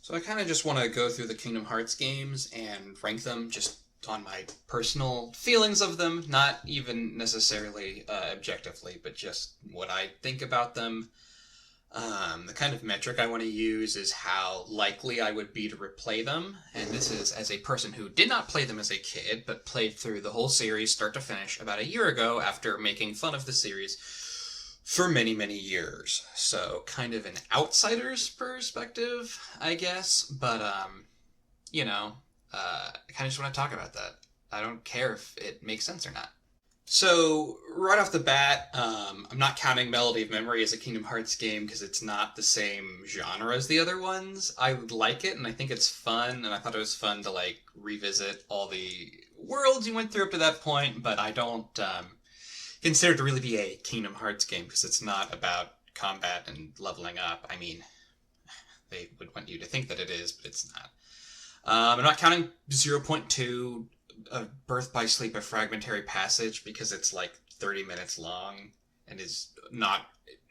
So I kind of just want to go through the Kingdom Hearts games and rank them just on my personal feelings of them, not even necessarily objectively, but just what I think about them. The kind of metric I want to use is how likely I would be to replay them, and this is as a person who did not play them as a kid, but played through the whole series start to finish about a year ago after making fun of the series for many, many years. So kind of an outsider's perspective, I guess, but, I kind of just want to talk about that. I don't care if it makes sense or not. So, right off the bat, I'm not counting Melody of Memory as a Kingdom Hearts game because it's not the same genre as the other ones. I like it, and I think it's fun, and I thought it was fun to, revisit all the worlds you went through up to that point, but I don't consider it to really be a Kingdom Hearts game because it's not about combat and leveling up. I mean, they would want you to think that it is, but it's not. I'm not counting zero point 0.2 Birth by Sleep, a Fragmentary Passage, because it's 30 minutes long and is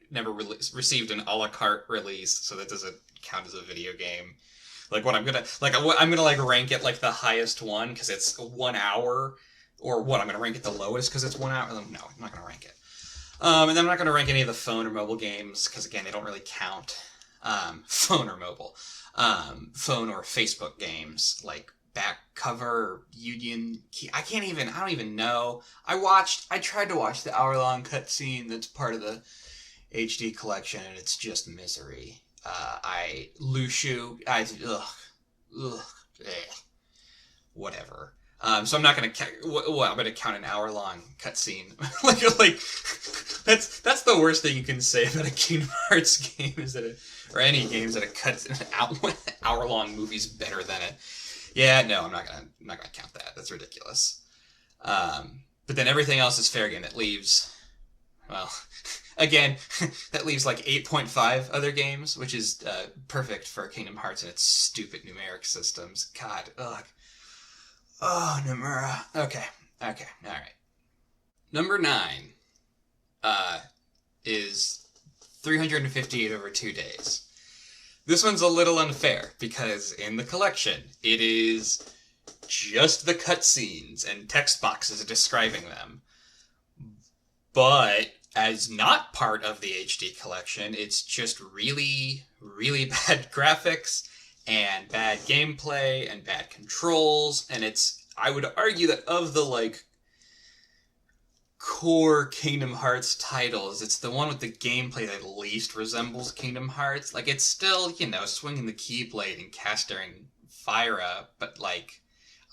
never received an a la carte release, so that doesn't count as a video game. I'm gonna rank it the highest one because it's 1 hour, or what? I'm gonna rank it the lowest because it's 1 hour. No, I'm not gonna rank it. And then I'm not gonna rank any of the phone or mobile games because again, they don't really count. Phone or mobile, phone or Facebook games like Back Cover, Union Key. I don't even know. I tried to watch the hour-long cutscene that's part of the HD collection, and it's just misery. Whatever. So I'm not gonna I'm gonna count an hour-long cutscene. That's the worst thing you can say about a Kingdom Hearts game or any games that an hour-long movie's better than it. Yeah, no, I'm not gonna count that. That's ridiculous. But then everything else is fair game. That leaves, well, again, that leaves 8.5 other games, which is perfect for Kingdom Hearts and its stupid numeric systems. God, ugh. Oh, Nomura. Okay, all right. Number 9 is 358 over 2 days. This one's a little unfair, because in the collection, it is just the cutscenes and text boxes describing them. But, as not part of the HD collection, it's just really, really bad graphics, and bad gameplay, and bad controls, and I would argue that of the, core Kingdom Hearts titles, it's the one with the gameplay that least resembles Kingdom Hearts. It's still, swinging the Keyblade and casting Fyra, but,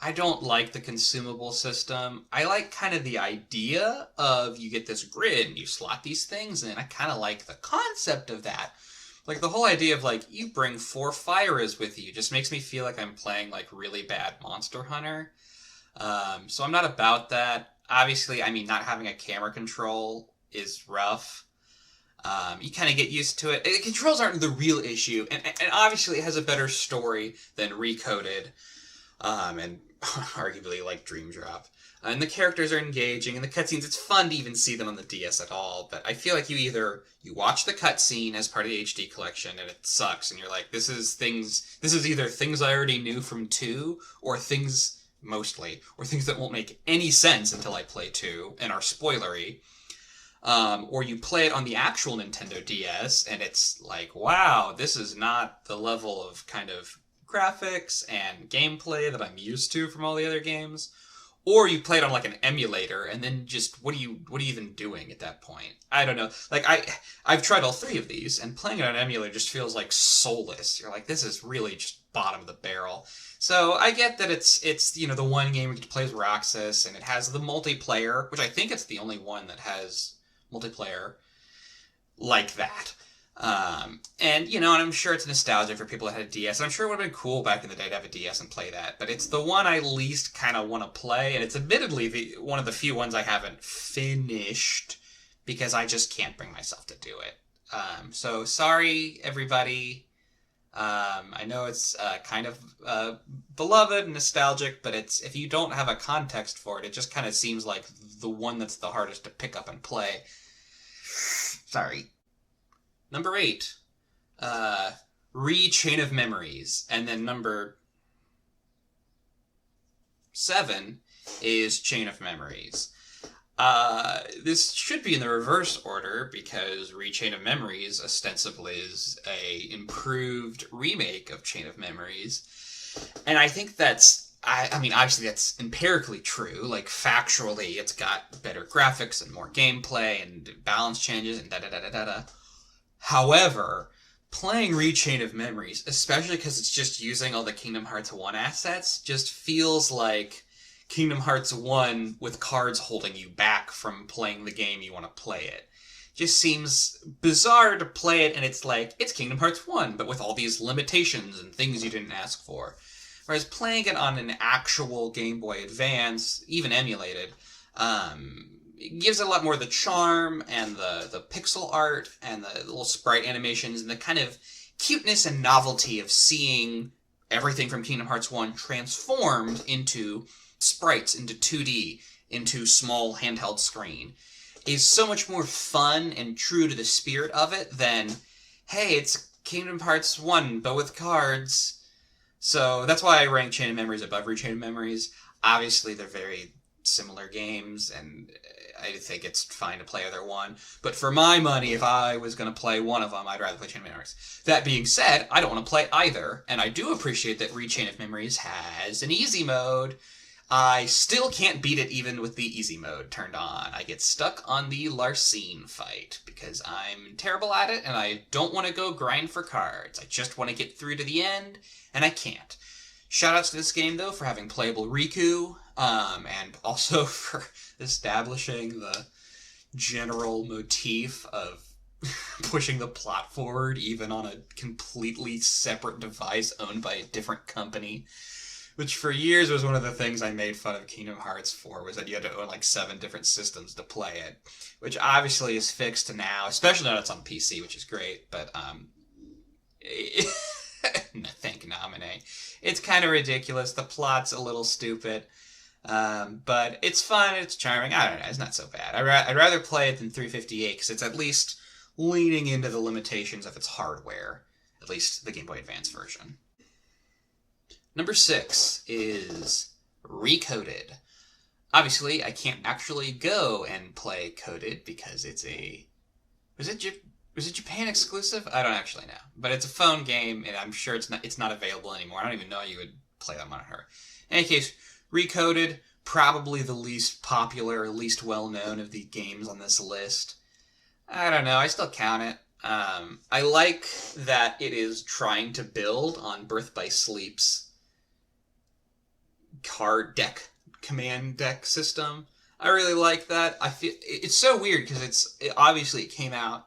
I don't like the consumable system. I like kind of the idea of you get this grid and you slot these things in. I kind of like the concept of that. The whole idea of, you bring 4 Fyras with you just makes me feel like I'm playing, really bad Monster Hunter. So I'm not about that. Obviously, not having a camera control is rough. You kind of get used to it. The controls aren't the real issue, and obviously it has a better story than Recoded, and arguably Dream Drop. And the characters are engaging, and the cutscenes, it's fun to even see them on the DS at all, but I feel like you watch the cutscene as part of the HD collection, and it sucks, and you're like, this is either things I already knew from 2, or things that won't make any sense until I play 2 and are spoilery. Or you play it on the actual Nintendo DS and it's wow, this is not the level of kind of graphics and gameplay that I'm used to from all the other games. Or you play it on an emulator and then just what are you even doing at that point? I don't know. I've tried all 3 of these and playing it on an emulator just feels soulless. You're this is really just bottom of the barrel. So I get that it's the one game where you get to play as Roxas, and it has the multiplayer, which I think it's the only one that has multiplayer like that. And I'm sure it's nostalgia for people that had a DS, and I'm sure it would have been cool back in the day to have a DS and play that, but it's the one I least kind of want to play, and it's admittedly one of the few ones I haven't finished, because I just can't bring myself to do it. So sorry, everybody. I know it's kind of beloved and nostalgic, but if you don't have a context for it, it just kind of seems like the one that's the hardest to pick up and play. Sorry. Number 8. Chain of Memories, and then number 7 is Chain of Memories. This should be in the reverse order because Chain of Memories ostensibly is a improved remake of Chain of Memories. And I think I mean, obviously that's empirically true. Like, factually, it's got better graphics and more gameplay and balance changes and da-da-da-da-da-da. However, playing Chain of Memories, especially because it's just using all the Kingdom Hearts 1 assets, just feels like Kingdom Hearts 1 with cards holding you back from playing the game you want to play it. Just seems bizarre to play it, and it's like, it's Kingdom Hearts 1, but with all these limitations and things you didn't ask for. Whereas playing it on an actual Game Boy Advance, even emulated, it gives it a lot more of the charm and the pixel art and the little sprite animations and the kind of cuteness and novelty of seeing everything from Kingdom Hearts 1 transformed into sprites, into 2D, into small handheld screen, is so much more fun and true to the spirit of it than, hey, it's Kingdom Hearts 1, but with cards. So that's why I rank Chain of Memories above Chain of Memories. Obviously, they're very similar games, and I think it's fine to play either one. But for my money, if I was going to play one of them, I'd rather play Chain of Memories. That being said, I don't want to play either, and I do appreciate that Chain of Memories has an easy mode. I still can't beat it even with the easy mode turned on. I get stuck on the Larcene fight because I'm terrible at it and I don't want to go grind for cards. I just want to get through to the end, and I can't. Shoutouts to this game, though, for having playable Riku, and also for establishing the general motif of pushing the plot forward even on a completely separate device owned by a different company. Which for years was one of the things I made fun of Kingdom Hearts for, was that you had to own like 7 different systems to play it. Which obviously is fixed now, especially now that it's on PC, which is great, but thank Naminé. It's kind of ridiculous, the plot's a little stupid, but it's fun, it's charming, I don't know, it's not so bad. I'd rather play it than 358, because it's at least leaning into the limitations of its hardware, at least the Game Boy Advance version. Number 6 is Recoded. Obviously, I can't actually go and play Coded because it's was it Japan exclusive? I don't actually know, but it's a phone game, and I'm sure it's not available anymore. I don't even know you would play that on her. In any case, Recoded, probably the least popular, least well known of the games on this list. I don't know. I still count it. I like that it is trying to build on Birth by Sleep's card deck, command deck system. I really like that. I feel it's so weird because obviously it came out.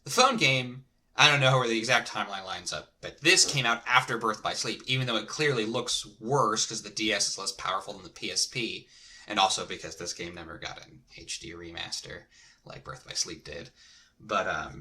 The phone game, I don't know where the exact timeline lines up, but this came out after Birth by Sleep, even though it clearly looks worse because the DS is less powerful than the PSP, and also because this game never got an HD remaster like Birth by Sleep did. But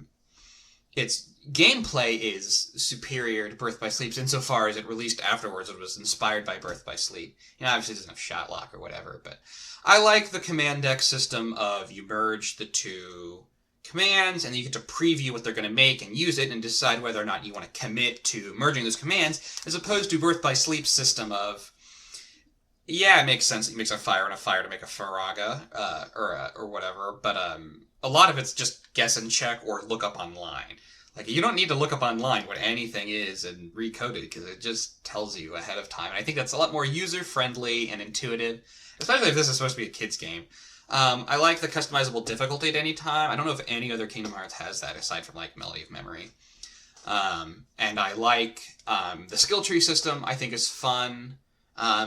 its gameplay is superior to Birth by Sleep's insofar as it released afterwards. It was inspired by Birth by Sleep. Obviously it doesn't have shot lock or whatever, but I like the command deck system of you merge the 2 commands and you get to preview what they're going to make and use it and decide whether or not you want to commit to merging those commands, as opposed to Birth by Sleep's system of, yeah, it makes sense that you mix a fire and a fire to make a Faraga, or whatever, but a lot of it's just guess and check or look up online. Like, you don't need to look up online what anything is and Recoded, because it just tells you ahead of time. And I think that's a lot more user-friendly and intuitive, especially if this is supposed to be a kid's game. I like the customizable difficulty at any time. I don't know if any other Kingdom Hearts has that, aside from, like, Melody of Memory. And I like the skill tree system, I think is fun.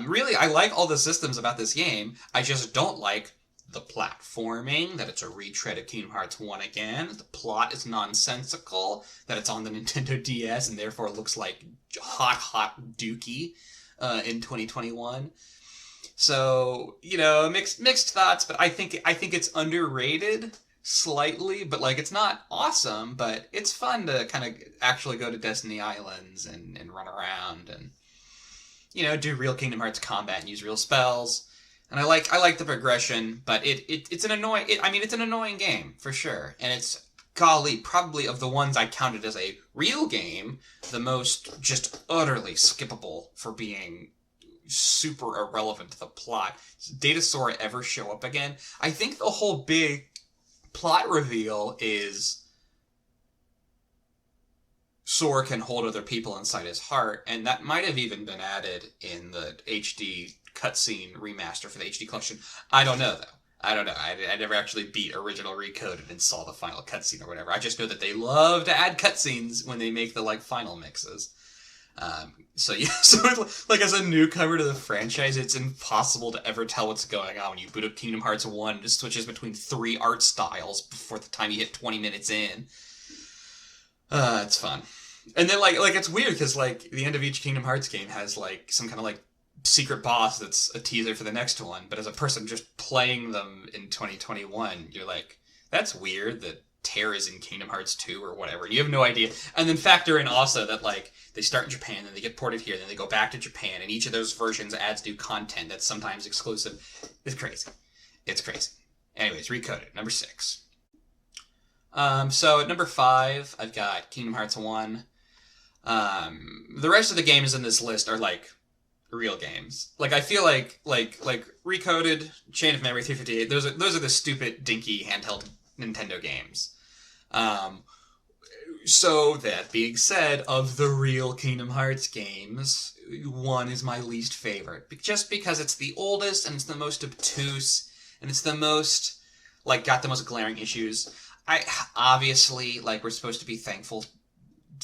Really, I like all the systems about this game. I just don't like the platforming, that it's a retread of Kingdom Hearts 1 again. The plot is nonsensical, that it's on the Nintendo DS and therefore looks like hot Dookie in 2021. So, mixed thoughts, but I think it's underrated slightly, but like it's not awesome, but it's fun to kind of actually go to Destiny Islands and run around and do real Kingdom Hearts combat and use real spells. And I like the progression, but it's an annoying game for sure, and it's golly, probably of the ones I counted as a real game, the most just utterly skippable for being super irrelevant to the plot. Does Data Sora ever show up again? I think the whole big plot reveal is Sora can hold other people inside his heart, and that might have even been added in the HD cutscene remaster for the HD collection. I don't know, though. I don't know. I never actually beat Original Recoded and saw the final cutscene or whatever. I just know that they love to add cutscenes when they make the, like, final mixes. So like as a newcomer to the franchise, it's impossible to ever tell what's going on when you boot up Kingdom Hearts 1. It just switches between 3 art styles before the time you hit 20 minutes in. It's fun. And then, like it's weird, because, like, the end of each Kingdom Hearts game has, like, some kind of, like, secret boss that's a teaser for the next one, but as a person just playing them in 2021, you're like, that's weird that Terra is in Kingdom Hearts 2 or whatever, and you have no idea. And then factor in also that, like, they start in Japan, then they get ported here, then they go back to Japan, and each of those versions adds new content that's sometimes exclusive. It's crazy. It's crazy. Anyways, Recoded, number 6. So at number 5, I've got Kingdom Hearts 1. The rest of the games in this list are, like, real games. Like, I feel like Recoded, Chain of Memory, 358, those are the stupid, dinky, handheld Nintendo games. So, that being said, of the real Kingdom Hearts games, 1 is my least favorite. Just because it's the oldest, and it's the most obtuse, and it's the most, like, got the most glaring issues. Obviously, like, we're supposed to be thankful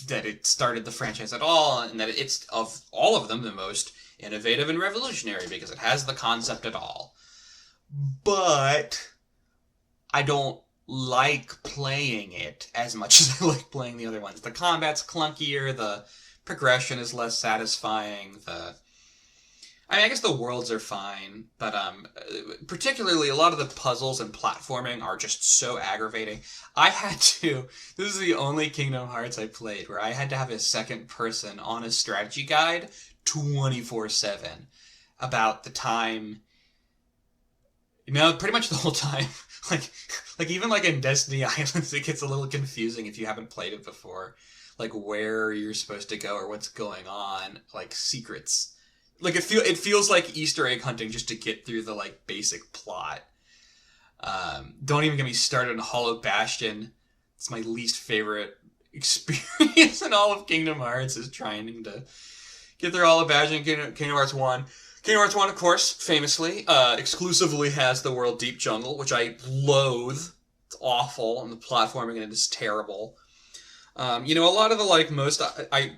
that it started the franchise at all, and that it's, of all of them, the most innovative and revolutionary, because it has the concept at all. But I don't like playing it as much as I like playing the other ones. The combat's clunkier, the progression is less satisfying, I guess the worlds are fine, but particularly a lot of the puzzles and platforming are just so aggravating. This is the only Kingdom Hearts I played where I had to have a second person on a strategy guide 24/7 about the time, pretty much the whole time. like even like in Destiny Islands, it gets a little confusing if you haven't played it before, like where you're supposed to go or what's going on, like secrets. Like, it feels like Easter egg hunting just to get through the, like, basic plot. Don't even get me started on Hollow Bastion. It's my least favorite experience in all of Kingdom Hearts, is trying to get through Hollow Bastion, Kingdom Hearts 1. Kingdom Hearts 1, of course, famously, exclusively has the world Deep Jungle, which I loathe. It's awful, and the platforming in it is terrible. A lot of the, like, most,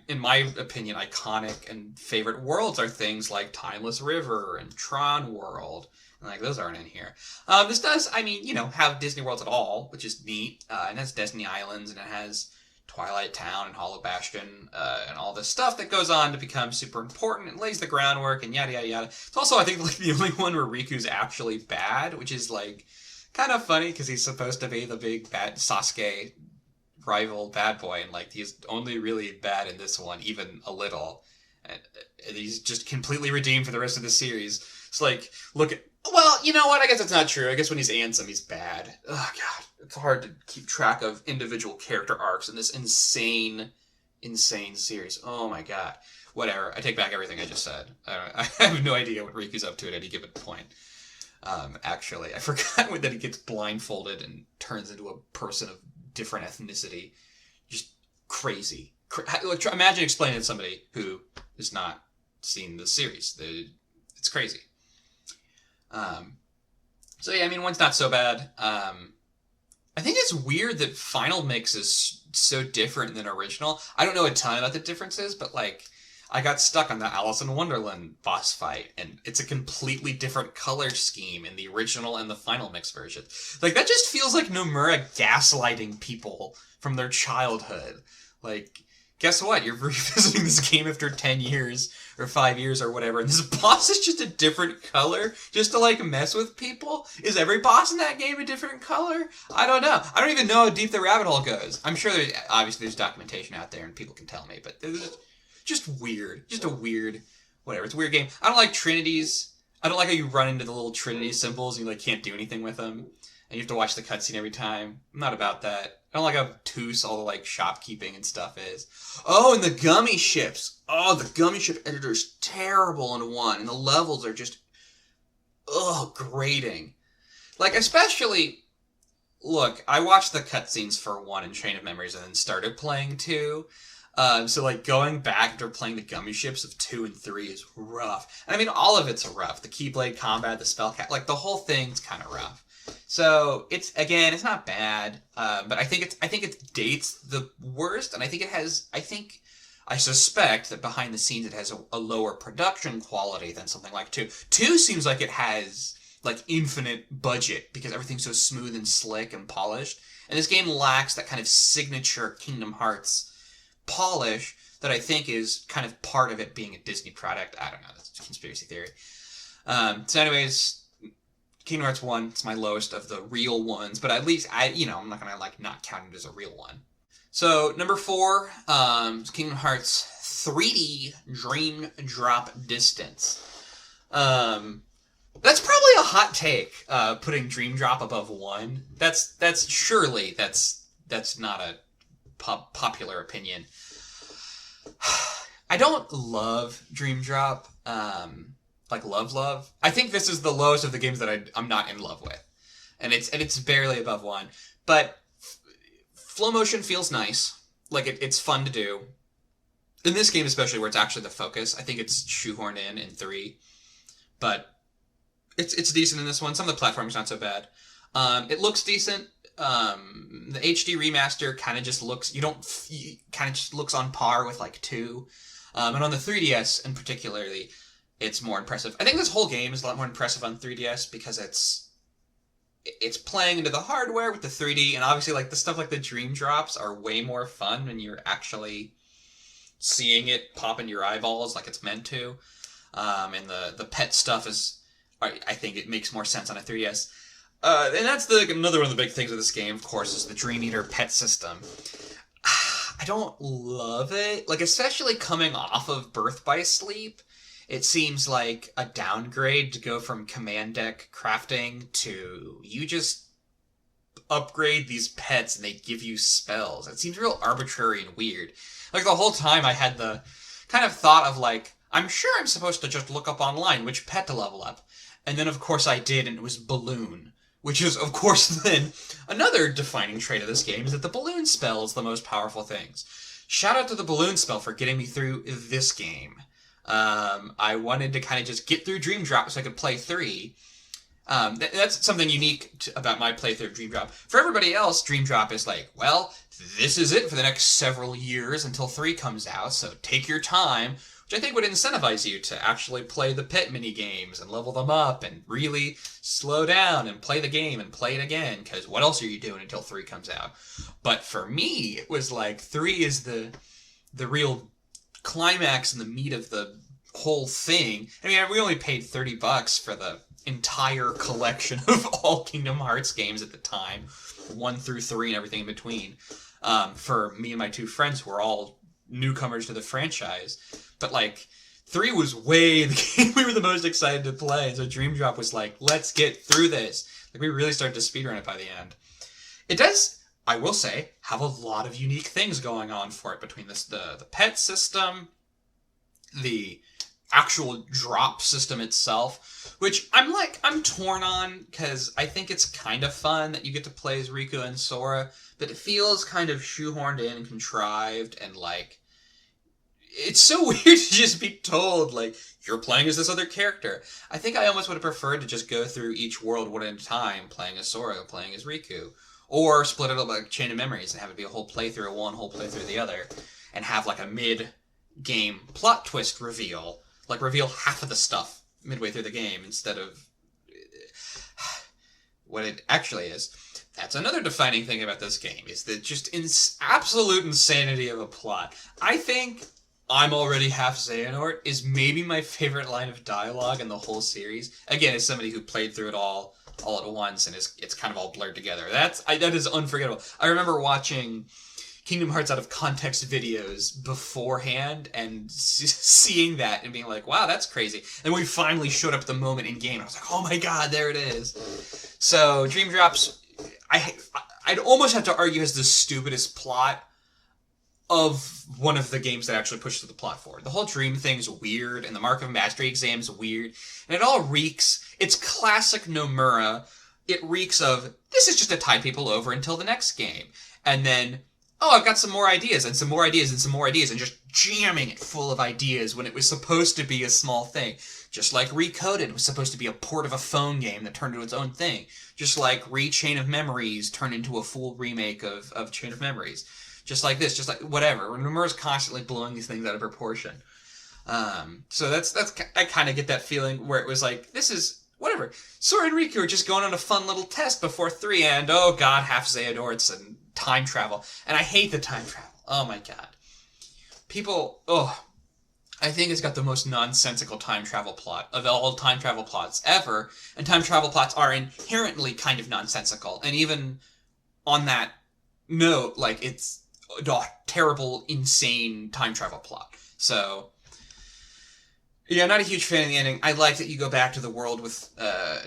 in my opinion, iconic and favorite worlds are things like Timeless River and Tron World, and, like, those aren't in here. This does, have Disney Worlds at all, which is neat, and it has Destiny Islands, and it has Twilight Town and Hollow Bastion, and all this stuff that goes on to become super important and lays the groundwork, and yada, yada, yada. It's also, I think, like, the only one where Riku's actually bad, which is, like, kind of funny, because he's supposed to be the big bad Sasuke rival bad boy, and, like, he's only really bad in this one, even a little, and he's just completely redeemed for the rest of the series. It's like, well, you know what, I guess it's not true. I guess when he's Ansem, he's bad. Oh god, it's hard to keep track of individual character arcs in this insane series. Oh my god. Whatever, I take back everything I just said. I have no idea what Riku's up to at any given point. Actually, I forgot that he gets blindfolded and turns into a person of different ethnicity. Just crazy. Imagine explaining to somebody who has not seen the series. It's crazy. So yeah, one's not so bad. I think it's weird that Final Mix is so different than original. I don't know a ton about the differences, but, like, I got stuck on the Alice in Wonderland boss fight, and it's a completely different color scheme in the original and the Final Mix version. Like, that just feels like Nomura gaslighting people from their childhood. Like, guess what? You're revisiting this game after 10 years, or 5 years, or whatever, and this boss is just a different color, just to, like, mess with people? Is every boss in that game a different color? I don't know. I don't even know how deep the rabbit hole goes. I'm sure there's documentation out there, and people can tell me, but there's just weird. Just a weird, whatever. It's a weird game. I don't like trinities. I don't like how you run into the little trinity symbols and you, like, can't do anything with them. And you have to watch the cutscene every time. I'm not about that. I don't like how obtuse all the like shopkeeping and stuff is. Oh, and the gummy ships. Oh, the gummy ship editor's terrible in 1, and the levels are just grating. Like, especially, look, I watched the cutscenes for 1 in Chain of Memories and then started playing 2. So like going back after playing the gummy ships of 2 and 3 is rough. And I mean, all of it's rough. The Keyblade combat, the spellcast, like the whole thing's kind of rough. So it's not bad, but I think it dates the worst, and I suspect that behind the scenes it has a lower production quality than something like 2. 2 seems like it has like infinite budget because everything's so smooth and slick and polished, and this game lacks that kind of signature Kingdom Hearts polish that I think is kind of part of it being a Disney product. I don't know, that's a conspiracy theory. So anyways, Kingdom Hearts 1, it's my lowest of the real ones, but at least I'm not gonna like not count it as a real one. So number 4, Kingdom Hearts 3D Dream Drop Distance. That's probably a hot take, putting Dream Drop above 1. That's not a popular opinion. I don't love Dream Drop. Like love. I think this is the lowest of the games that I'm not in love with, and it's barely above 1. But flow motion feels nice, like it's fun to do. In this game, especially where it's actually the focus, I think it's shoehorned in 3, but it's decent in this one. Some of the platforming's not so bad. It looks decent. The HD remaster kind of just looks on par with like 2, and on the 3DS in particularly, it's more impressive. I think this whole game is a lot more impressive on 3DS because it's playing into the hardware with the 3D, and obviously like the stuff like the Dream Drops are way more fun when you're actually seeing it pop in your eyeballs like it's meant to. And the pet stuff I think it makes more sense on a 3DS. And that's another one of the big things with this game, of course, is the Dream Eater pet system. I don't love it. Like, especially coming off of Birth by Sleep, it seems like a downgrade to go from command deck crafting to you just upgrade these pets and they give you spells. It seems real arbitrary and weird. Like, the whole time I had the kind of thought of, like, I'm sure I'm supposed to just look up online which pet to level up. And then, of course, I did, and it was Balloon. Which is, of course, then another defining trait of this game is that the balloon spell is the most powerful things. Shout out to the balloon spell for getting me through this game. I wanted to kind of just get through Dream Drop so I could play 3. That's something unique about my playthrough of Dream Drop. For everybody else, Dream Drop is like, well, this is it for the next several years until 3 comes out, so take your time, which I think would incentivize you to actually play the pet mini games and level them up and really slow down and play the game and play it again, because what else are you doing until 3 comes out? But for me, it was like 3 is the real climax and the meat of the whole thing. I mean, we only paid $30 for the entire collection of all Kingdom Hearts games at the time, 1 through 3 and everything in between, for me and my 2 friends who were all newcomers to the franchise. But like 3 was way the game we were the most excited to play, so Dream Drop was like, let's get through this. Like, we really started to speedrun it by the end. It does, I will say, have a lot of unique things going on for it, between the pet system, the actual drop system itself, which I'm torn on, because I think it's kind of fun that you get to play as Riku and Sora, but it feels kind of shoehorned in and contrived, and like, it's so weird to just be told, like, you're playing as this other character. I think I almost would have preferred to just go through each world one at a time, playing as Sora, playing as Riku. Or split it up like Chain of Memories and have it be a whole playthrough of one, whole playthrough of the other. And have like a mid-game plot twist reveal. Like, reveal half of the stuff midway through the game instead of what it actually is. That's another defining thing about this game, is the just absolute insanity of a plot. I think I'm already half Xehanort is maybe my favorite line of dialogue in the whole series. Again, as somebody who played through it all at once, and it's kind of all blurred together. That is unforgettable. I remember watching Kingdom Hearts out of context videos beforehand and seeing that and being like, wow, that's crazy. And we finally showed up at the moment in game. I was like, oh my god, there it is. So Dream Drops, I'd almost have to argue has the stupidest plot of one of the games that actually pushes the plot forward. The whole dream thing's weird, and the Mark of Mastery exam's weird, and it all reeks. It's classic Nomura. It reeks of, this is just to tide people over until the next game. And then, oh, I've got some more ideas, and some more ideas, and some more ideas, and just jamming it full of ideas when it was supposed to be a small thing. Just like Recoded was supposed to be a port of a phone game that turned into its own thing. Just like Chain of Memories turned into a full remake of Chain of Memories. Just like this, just like whatever. Nomura's constantly blowing these things out of proportion. So that's I kind of get that feeling where it was like, this is whatever. Sora and Riku are just going on a fun little test before 3, and oh god, half Xehanorts and time travel. And I hate the time travel. Oh my god. People, I think it's got the most nonsensical time travel plot of all time travel plots ever. And time travel plots are inherently kind of nonsensical. And even on that note, like, it's a terrible, insane time travel plot. So, yeah, not a huge fan of the ending. I like that you go back to the world with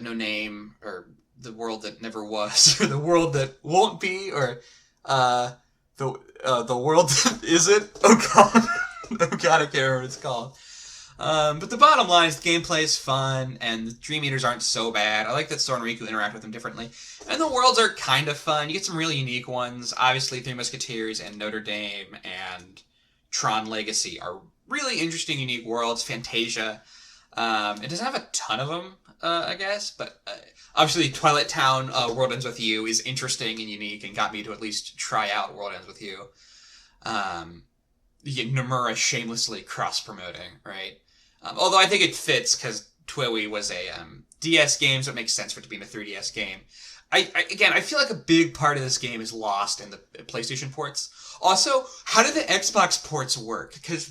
no name, or the world that never was, or the world that won't be, or the world that isn't. Oh god. Oh god, I can't remember what it's called. But the bottom line is the gameplay is fun, and the Dream Eaters aren't so bad. I like that Sora and Riku interact with them differently. And the worlds are kind of fun. You get some really unique ones. Obviously, Three Musketeers and Notre Dame and Tron Legacy are really interesting, unique worlds. Fantasia. It doesn't have a ton of them, I guess, but obviously Twilight Town, World Ends With You is interesting and unique and got me to at least try out World Ends With You. Nomura shamelessly cross-promoting, right? Although I think it fits because TWIWY was a DS game, so it makes sense for it to be in a 3DS game. I feel like a big part of this game is lost in the PlayStation ports. Also, how do the Xbox ports work? Because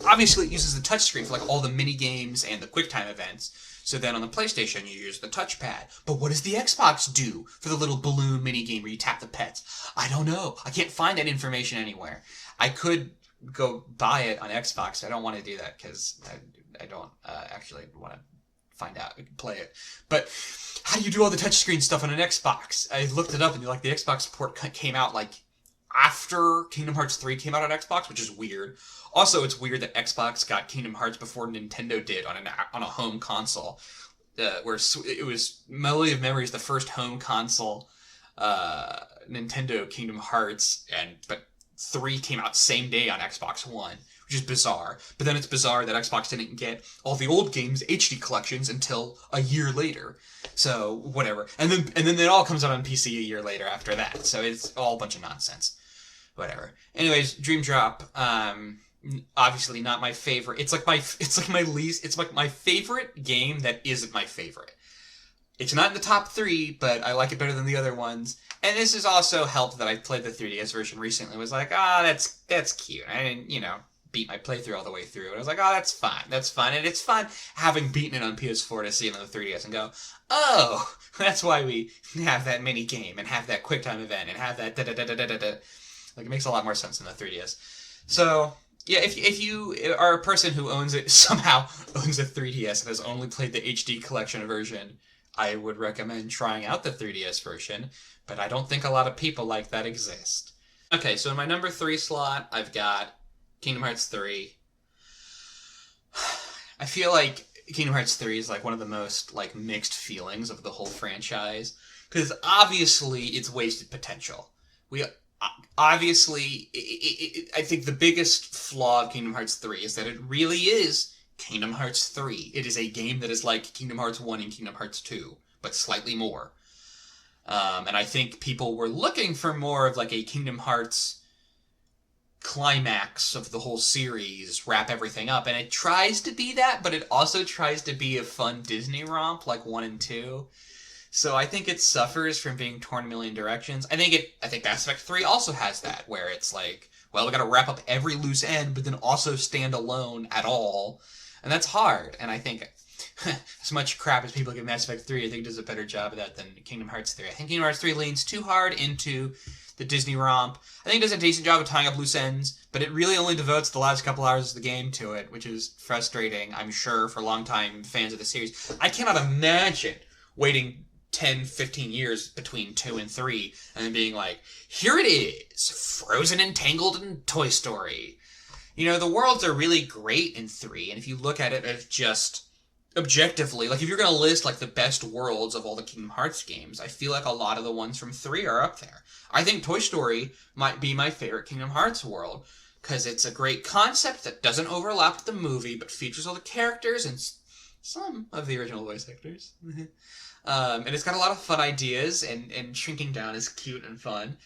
obviously it uses the touchscreen for like all the mini games and the QuickTime events. So then on the PlayStation you use the touchpad. But what does the Xbox do for the little balloon mini game where you tap the pets? I don't know. I can't find that information anywhere. I could go buy it on Xbox. I don't want to do that because I don't actually want to find out. I can play it. But how do you do all the touchscreen stuff on an Xbox? I looked it up, and like the Xbox port came out like after Kingdom Hearts 3 came out on Xbox, which is weird. Also, it's weird that Xbox got Kingdom Hearts before Nintendo did on a home console, where it was Melody of Memories, the first home console Nintendo Kingdom Hearts, but 3 came out same day on Xbox One, which is bizarre. But then it's bizarre that Xbox didn't get all the old games HD collections until a year later. So whatever. And then it all comes out on PC a year later after that. So it's all a bunch of nonsense. Whatever. Anyways, Dream Drop. Obviously not my favorite. It's like my favorite game that isn't my favorite. It's not in the top 3, but I like it better than the other ones. And this has also helped that I played the 3DS version recently. It was like, that's cute. I didn't, beat my playthrough all the way through. And I was like, that's fine. That's fun. And it's fun having beaten it on PS4 to see it on the 3DS and go, oh, that's why we have that mini game and have that QuickTime event and have that da-da-da-da-da-da. Like, it makes a lot more sense than the 3DS. So, yeah, if you are a person who somehow owns a 3DS and has only played the HD collection version, I would recommend trying out the 3DS version, but I don't think a lot of people like that exist. Okay, so in my number 3 slot, I've got Kingdom Hearts 3. I feel like Kingdom Hearts 3 is like one of the most like mixed feelings of the whole franchise, because obviously it's wasted potential. Obviously, I think the biggest flaw of Kingdom Hearts 3 is that it really is Kingdom Hearts 3. It is a game that is like Kingdom Hearts 1 and Kingdom Hearts 2, but slightly more. And I think people were looking for more of like a Kingdom Hearts climax of the whole series, wrap everything up, and it tries to be that, but it also tries to be a fun Disney romp like 1 and 2. So I think it suffers from being torn a million directions. I think Mass Effect 3 also has that, where it's like, well, we gotta wrap up every loose end, but then also stand alone at all. And that's hard. And I think as much crap as people give Mass Effect 3, I think it does a better job of that than Kingdom Hearts 3. I think Kingdom Hearts 3 leans too hard into the Disney romp. I think it does a decent job of tying up loose ends, but it really only devotes the last couple hours of the game to it, which is frustrating, I'm sure, for longtime fans of the series. I cannot imagine waiting 10, 15 years between 2 and 3, and then being like, here it is, Frozen and Tangled and Toy Story. You know, the worlds are really great in 3, and if you look at it as just objectively, like if you're going to list like the best worlds of all the Kingdom Hearts games, I feel like a lot of the ones from 3 are up there. I think Toy Story might be my favorite Kingdom Hearts world, because it's a great concept that doesn't overlap with the movie, but features all the characters and some of the original voice actors. And it's got a lot of fun ideas, and shrinking down is cute and fun.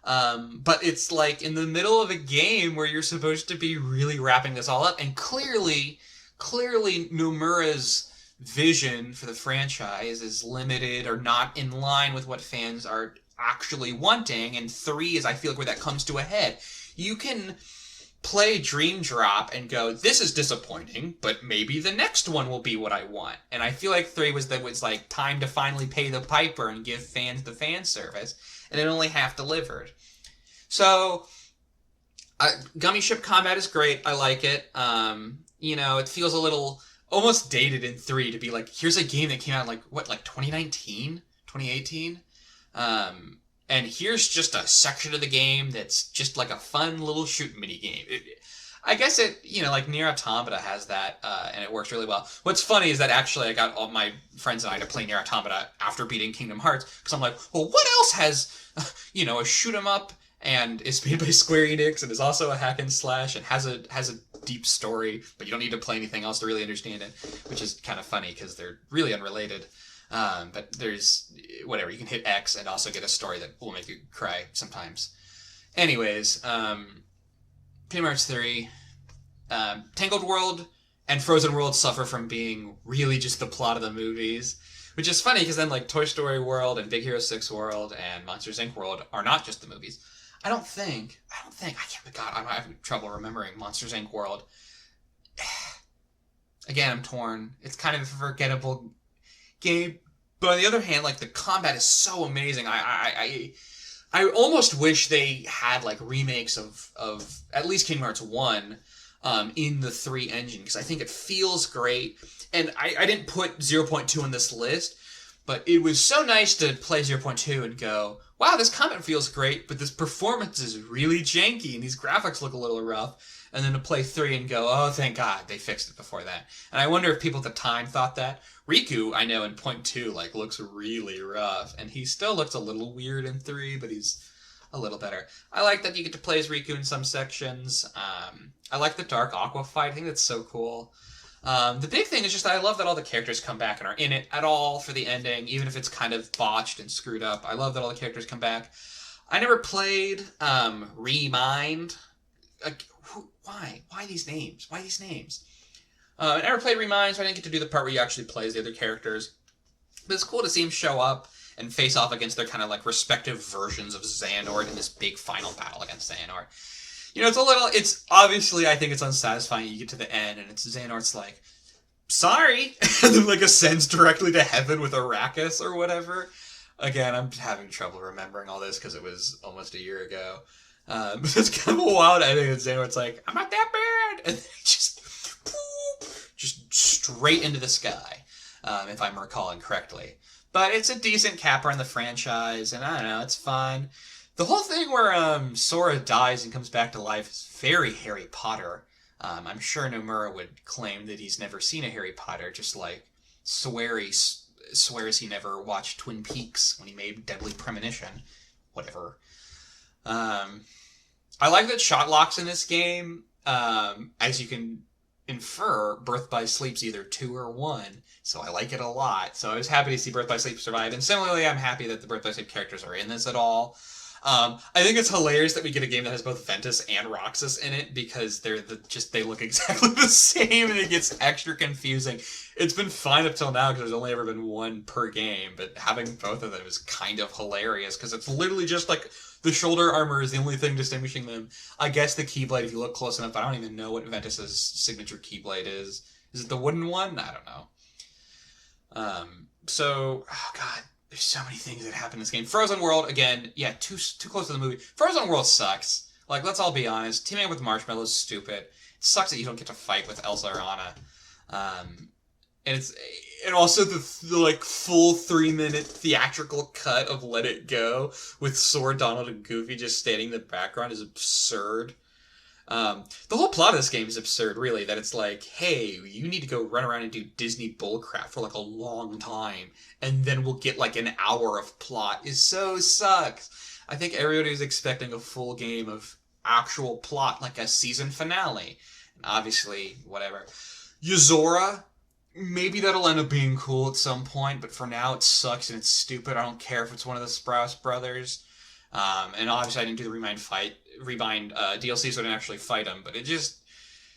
But it's like in the middle of a game where you're supposed to be really wrapping this all up, and clearly Nomura's vision for the franchise is limited or not in line with what fans are actually wanting, and 3 is, I feel like, where that comes to a head. You can play Dream Drop and go, this is disappointing, but maybe the next one will be what I want. And I feel like 3 was like time to finally pay the piper and give fans the fan service, and it only half delivered. So, Gummy Ship Combat is great. I like it. You know, it feels a little almost dated in 3 to be like, here's a game that came out like 2019, 2018. And here's just a section of the game that's just like a fun little shoot mini game. I guess it, you know, like Nier Automata has that, and it works really well. What's funny is that actually I got all my friends and I to play Nier Automata after beating Kingdom Hearts, because I'm like, well, what else has, you know, a shoot 'em up and is made by Square Enix and is also a hack and slash and has a deep story, but you don't need to play anything else to really understand it, which is kind of funny because they're really unrelated. But there's, whatever, you can hit X and also get a story that will make you cry sometimes. Anyways, Kingdom Hearts 3, Tangled World and Frozen World suffer from being really just the plot of the movies, which is funny because then like Toy Story World and Big Hero 6 World and Monsters Inc. World are not just the movies. I can't, God, I'm having trouble remembering Monsters Inc. World. Again, I'm torn. It's kind of a forgettable game, but on the other hand, like the combat is so amazing. I almost wish they had like remakes of at least Kingdom Hearts 1 in the 3 engine, because I think it feels great. And I didn't put 0.2 on this list, but it was so nice to play 0.2 and go, wow, this combat feels great, but this performance is really janky and these graphics look a little rough. And then to play 3 and go, oh, thank God, they fixed it before that. And I wonder if people at the time thought that. Riku, I know in 0.2, like, looks really rough. And he still looks a little weird in 3, but he's a little better. I like that you get to play as Riku in some sections. I like the Dark Aqua fight. I think that's so cool. The big thing is just that I love that all the characters come back and are in it at all for the ending, even if it's kind of botched and screwed up. I love that all the characters come back. I never played Remind. Why? Why these names? I never played Remind, so I didn't get to do the part where you actually play as the other characters. But it's cool to see them show up and face off against their kind of like respective versions of Xehanort in this big final battle against Xehanort. You know, it's obviously, I think it's unsatisfying. You get to the end and it's Xehanort's like, sorry, and then like ascends directly to heaven with Arrakis or whatever. Again, I'm having trouble remembering all this because it was almost a year ago. But it's kind of a wild ending that Xehanort's like, I'm not that bad, and then he just straight into the sky, if I'm recalling correctly. But it's a decent capper on the franchise, and I don't know, it's fine. The whole thing where Sora dies and comes back to life is very Harry Potter. I'm sure Nomura would claim that he's never seen a Harry Potter, just like swears he never watched Twin Peaks when he made Deadly Premonition. Whatever. I like that Shotlock's in this game. As you can infer, Birth by Sleep's either 2 or 1, so I like it a lot. So I was happy to see Birth by Sleep survive, and similarly, I'm happy that the Birth by Sleep characters are in this at all. I think it's hilarious that we get a game that has both Ventus and Roxas in it, because they look exactly the same, and it gets extra confusing. It's been fine up till now because there's only ever been one per game, but having both of them is kind of hilarious because it's literally just like the shoulder armor is the only thing distinguishing them. I guess the Keyblade, if you look close enough, I don't even know what Ventus's signature Keyblade is. Is it the wooden one? I don't know. Oh god, there's so many things that happen in this game. Frozen World, again, yeah, too close to the movie. Frozen World sucks. Like, let's all be honest. Teaming up with Marshmallow is stupid. It sucks that you don't get to fight with Elsa or Anna. and it's and also the like full 3 minute theatrical cut of Let It Go with Sora, Donald, and Goofy just standing in the background is absurd. The whole plot of this game is absurd, really. That it's like, hey, you need to go run around and do Disney bullcrap for like a long time, and then we'll get like an hour of plot. Is so sucks. I think everybody was expecting a full game of actual plot, like a season finale. And obviously, whatever. Yuzora, maybe that'll end up being cool at some point, but for now it sucks and it's stupid. I don't care if it's one of the Sprouse brothers. And obviously I didn't do the Rebind DLC, so I didn't actually fight him, but it just,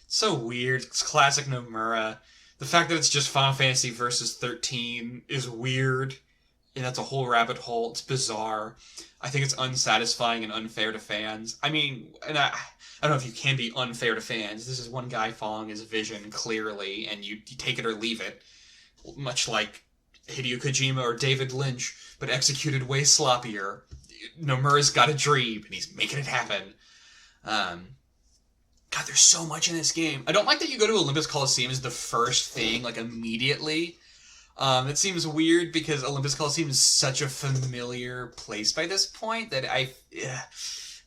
it's so weird. It's classic Nomura. The fact that it's just Final Fantasy versus 13 is weird, and that's a whole rabbit hole. It's bizarre. I think it's unsatisfying and unfair to fans. I mean, and I don't know if you can be unfair to fans. This is one guy following his vision clearly, and you take it or leave it, much like Hideo Kojima or David Lynch, but executed way sloppier. Nomura's got a dream, and he's making it happen. God, there's so much in this game. I don't like that you go to Olympus Coliseum as the first thing, like, immediately. It seems weird because Olympus Coliseum is such a familiar place by this point that I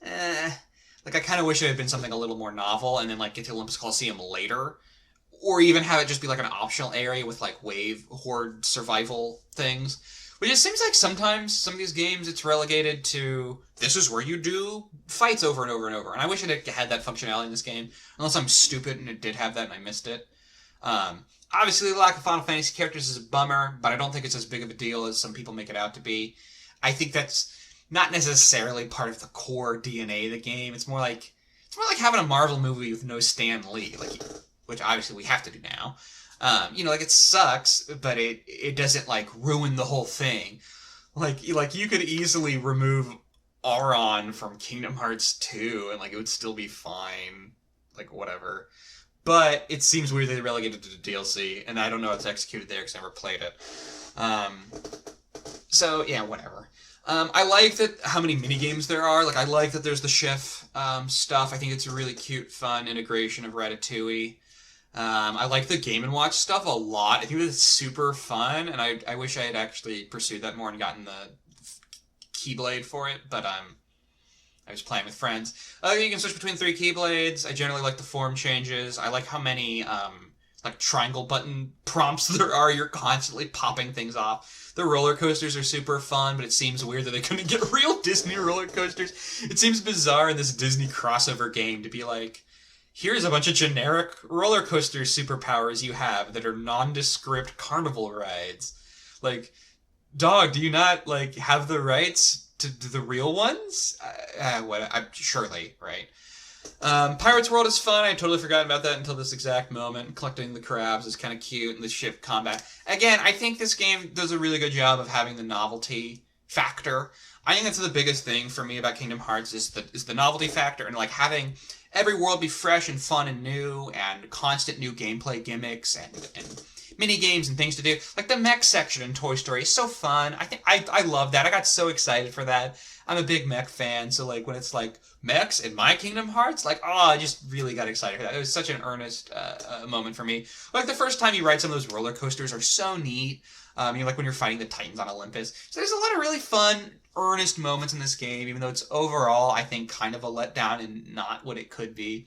kind of wish it had been something a little more novel and then, like, get to Olympus Coliseum later. Or even have it just be, like, an optional area with, like, wave horde survival things. Which it seems like sometimes, some of these games, it's relegated to, this is where you do fights over and over and over. And I wish it had that functionality in this game. Unless I'm stupid and it did have that and I missed it. Obviously, the lack of Final Fantasy characters is a bummer, but I don't think it's as big of a deal as some people make it out to be. I think that's not necessarily part of the core DNA of the game. It's more like having a Marvel movie with no Stan Lee, like, which obviously we have to do now. Like, it sucks, but it doesn't, like, ruin the whole thing. Like, you could easily remove Auron from Kingdom Hearts 2, and, like, it would still be fine. Like, whatever. But it seems weird they relegated it to the DLC, and I don't know how it's executed there because I never played it. So, yeah, whatever. I like that how many minigames there are. Like, I like that there's the chef stuff. I think it's a really cute, fun integration of Ratatouille. I like the Game & Watch stuff a lot. I think it's super fun, and I wish I had actually pursued that more and gotten the Keyblade for it, but I was playing with friends. You can switch between 3 Keyblades. I generally like the form changes. I like how many like triangle button prompts there are. You're constantly popping things off. The roller coasters are super fun, but it seems weird that they couldn't get real Disney roller coasters. It seems bizarre in this Disney crossover game to be like, here's a bunch of generic roller coaster superpowers you have that are nondescript carnival rides. Like, dog, do you not, like, have the rights to the real ones? Surely, right? Pirates World is fun. I had totally forgotten about that until this exact moment. Collecting the crabs is kind of cute, and the ship combat. Again, I think this game does a really good job of having the novelty factor. I think that's the biggest thing for me about Kingdom Hearts is the novelty factor, and, like, having every world be fresh and fun and new, and constant new gameplay gimmicks and mini games and things to do. Like the mech section in Toy Story is so fun. I love that. I got so excited for that. I'm a big mech fan, so like when it's like mechs in my Kingdom Hearts, like I just really got excited for that. It was such an earnest moment for me. Like the first time you ride some of those roller coasters are so neat. Like when you're fighting the Titans on Olympus. So there's a lot of really fun, earnest moments in this game, even though it's overall, I think, kind of a letdown and not what it could be.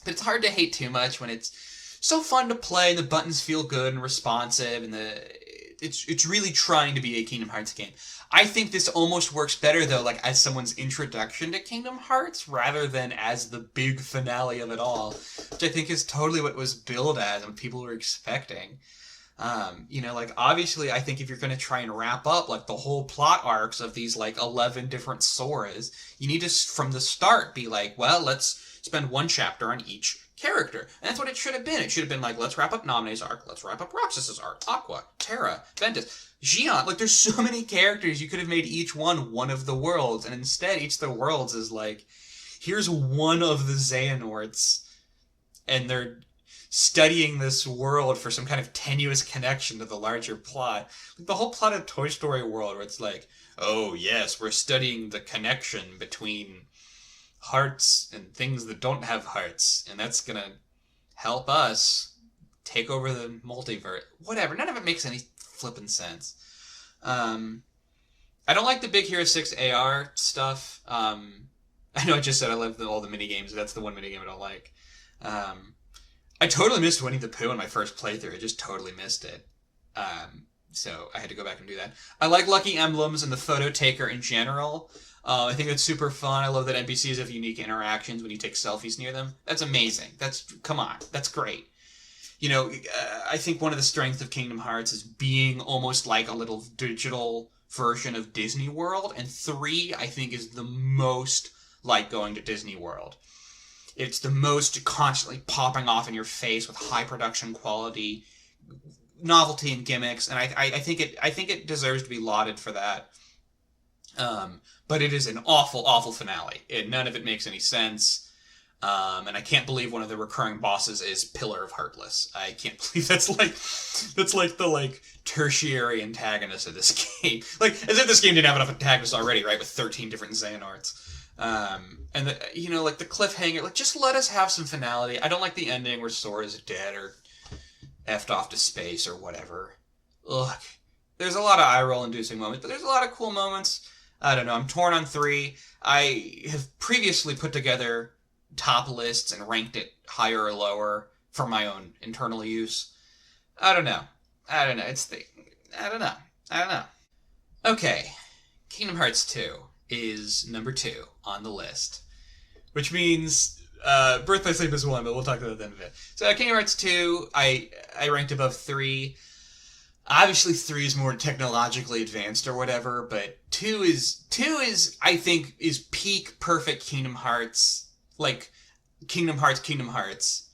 But it's hard to hate too much when it's so fun to play and the buttons feel good and responsive and it's really trying to be a Kingdom Hearts game. I think this almost works better, though, like as someone's introduction to Kingdom Hearts rather than as the big finale of it all, which I think is totally what it was billed as and what people were expecting. Like obviously I think if you're going to try and wrap up like the whole plot arcs of these like 11 different Soras, you need to from the start be like, well, let's spend one chapter on each character. And that's what it should have been. It should have been like, let's wrap up Naminé's arc, let's wrap up Roxas's arc, Aqua, Terra, Ventus, Xion. Like there's so many characters, you could have made each one of the worlds, and instead each of the worlds is like, here's one of the Xehanorts, and they're studying this world for some kind of tenuous connection to the larger plot. Like the whole plot of Toy Story World, where it's like, oh yes, we're studying the connection between hearts and things that don't have hearts, and that's gonna help us take over the multiverse. Whatever. None of it makes any flippin' sense. I don't like the Big Hero 6 AR stuff. I know I just said I love all the minigames. That's the one minigame I don't like. I totally missed Winnie the Pooh in my first playthrough. I just totally missed it. So I had to go back and do that. I like Lucky Emblems and the Photo Taker in general. I think it's super fun. I love that NPCs have unique interactions when you take selfies near them. That's amazing. Come on. That's great. You know, I think one of the strengths of Kingdom Hearts is being almost like a little digital version of Disney World. And 3, I think, is the most like going to Disney World. It's the most constantly popping off in your face with high production quality, novelty and gimmicks, and I think it deserves to be lauded for that. But it is an awful finale. None of it makes any sense. And I can't believe one of the recurring bosses is Pillar of Heartless. I can't believe that's like the tertiary antagonist of this game. Like, as if this game didn't have enough antagonists already, right? With 13 different Xehanorts. And the cliffhanger, just let us have some finality. I don't like the ending where Sora is dead or effed off to space or whatever. Ugh. There's a lot of eye-roll inducing moments, but there's a lot of cool moments. I don't know, I'm torn on 3. I have previously put together top lists and ranked it higher or lower for my own internal use. I don't know. I don't know. Okay. Kingdom Hearts 2 is number 2 on the list, which means Birth by Sleep is 1, but we'll talk about that in a bit. So Kingdom Hearts 2, I ranked above 3. Obviously 3 is more technologically advanced or whatever, but 2 is I think is peak perfect Kingdom Hearts. Like Kingdom Hearts.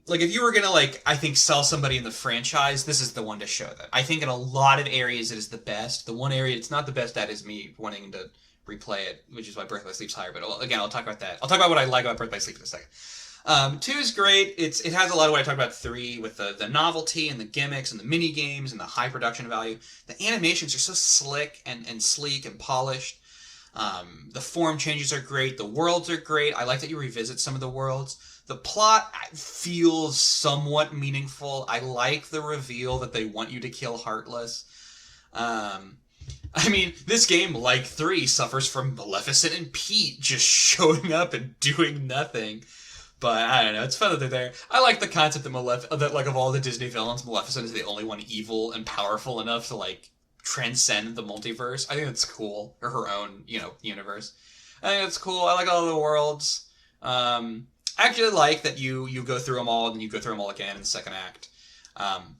Like, if you were gonna, I think, sell somebody in the franchise, this is the one to show them. I think in a lot of areas it is the best. The one area it's not the best at is me wanting to replay it, which is why Birth by Sleep's higher. But again, I'll talk about that. I'll talk about what I like about Birth by Sleep in a second. 2 is great. It has a lot of what I talked about 3 with the novelty and the gimmicks and the mini games and the high production value. The animations are so slick and sleek and polished. The form changes are great. The worlds are great. I like that you revisit some of the worlds. The plot feels somewhat meaningful. I like the reveal that they want you to kill Heartless. I mean, this game, like 3, suffers from Maleficent and Pete just showing up and doing nothing. But I don't know, it's fun that they're there. I like the concept that of all the Disney villains, Maleficent is the only one evil and powerful enough to transcend the multiverse. I think that's cool. Or her own, universe. I think that's cool. I like all the worlds. I actually like that you go through them all and you go through them all again in the second act.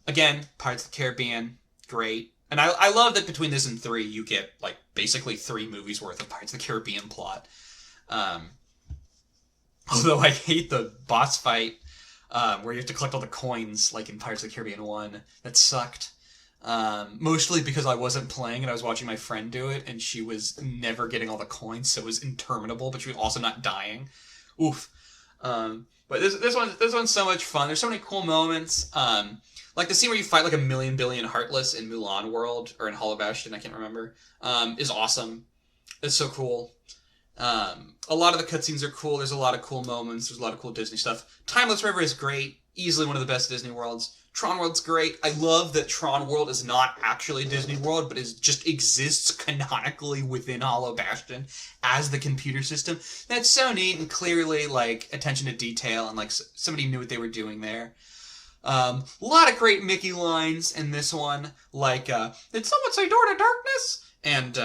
Again, Pirates of the Caribbean, great. And I love that between this and 3, you get basically 3 movies worth of Pirates of the Caribbean plot. Although I hate the boss fight where you have to collect all the coins like in Pirates of the Caribbean 1. That sucked. Mostly because I wasn't playing and I was watching my friend do it and she was never getting all the coins, so it was interminable, but she was also not dying. Oof. But this one's so much fun. There's so many cool moments. Like the scene where you fight a million billion Heartless in Mulan World, or in Hollow Bastion, I can't remember, is awesome. It's so cool. A lot of the cutscenes are cool. There's a lot of cool moments. There's a lot of cool Disney stuff. Timeless River is great. Easily one of the best Disney worlds. Tron World's great. I love that Tron World is not actually Disney World, but just exists canonically within Hollow Bastion as the computer system. That's so neat and clearly, attention to detail and, somebody knew what they were doing there. A lot of great Mickey lines in this one, did someone say Door to Darkness? And,